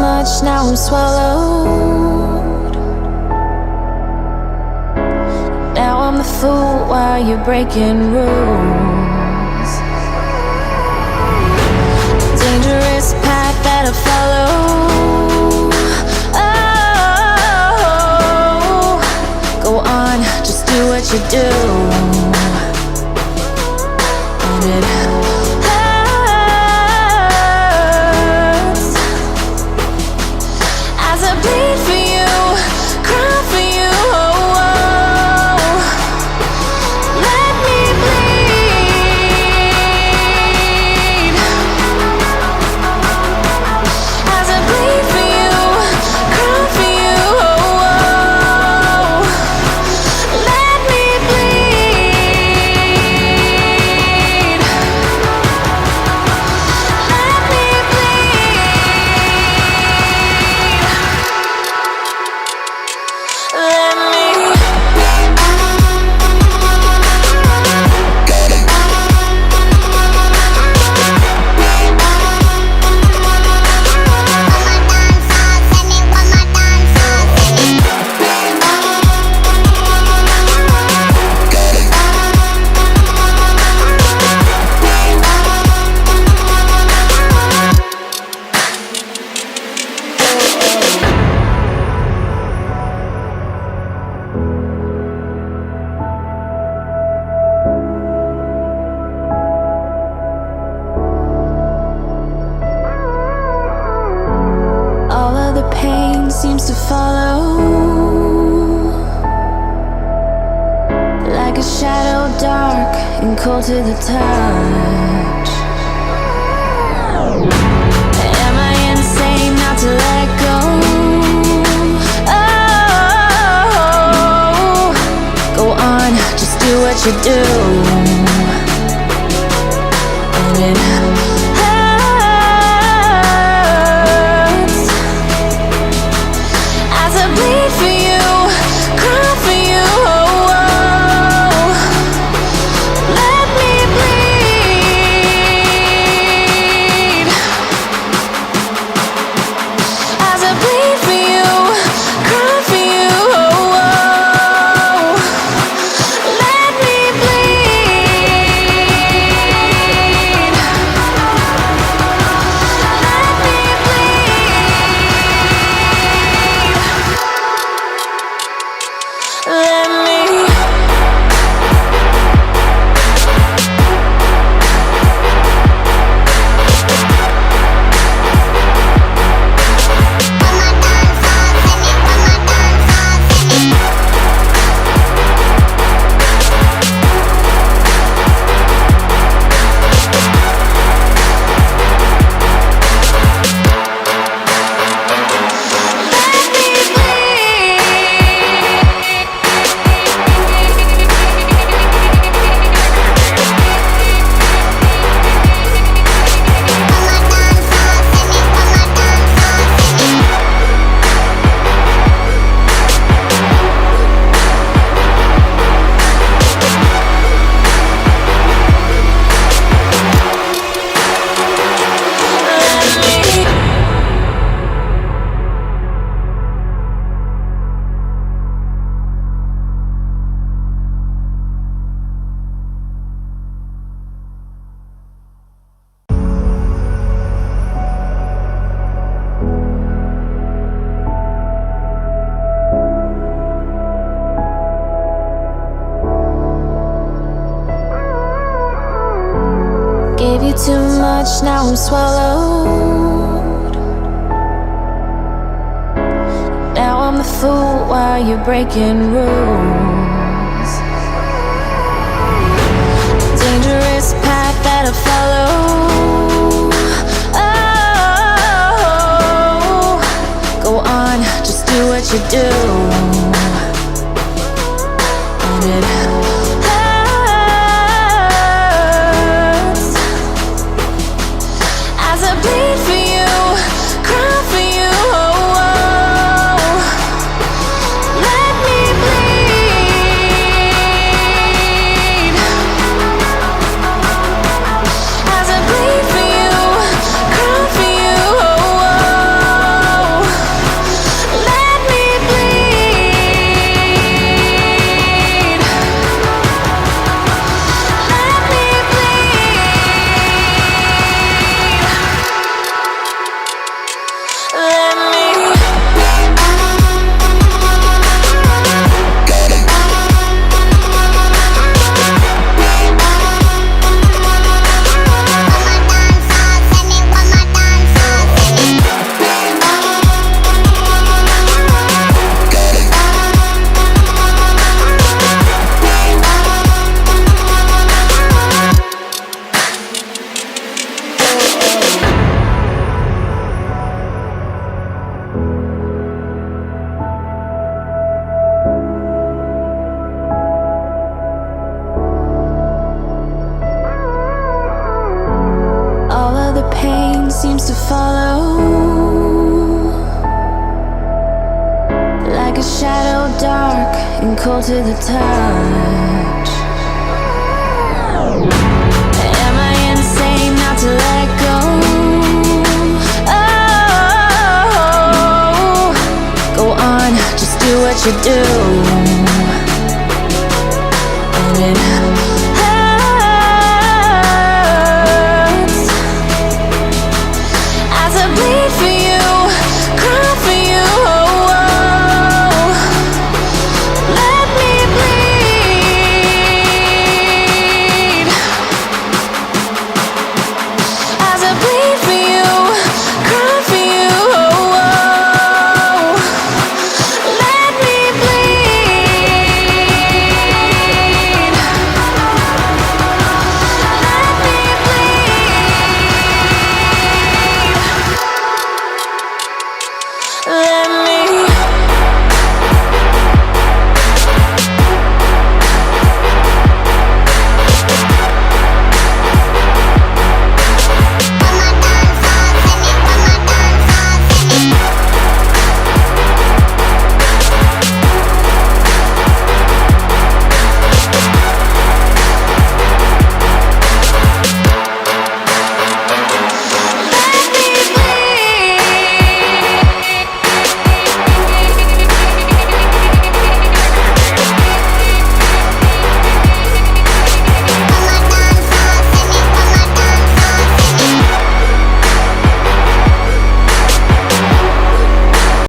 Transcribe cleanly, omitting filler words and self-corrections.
much, now I'm swallowed. Now I'm the fool while you're breaking rules. Dangerous path that I follow. Oh, go on, just do what you do. And it bleed for you, cry for you, oh, oh. Let me bleed. As I bleed for you, cry for you, oh, oh. Let me bleed. Let me seems to follow like a shadow, dark and cold to the touch. Am I insane not to let go? Oh, go on, just do what you do. And it bleed for you, cry for you, oh, oh. Let me bleed. As I bleed for you, cry for you, oh, oh. Let me bleed. Let me let me gave you too much, now I'm swallowed. Now I'm the fool while you're breaking rules. Dangerous path that I follow. Oh, go on, just do what you do. And it bleed for you, cry for you, oh, oh. Let me bleed. As I bleed for you, cry for you, oh, oh. and cold to the touch. Am I insane not to let go? Oh, go on, just do what you do.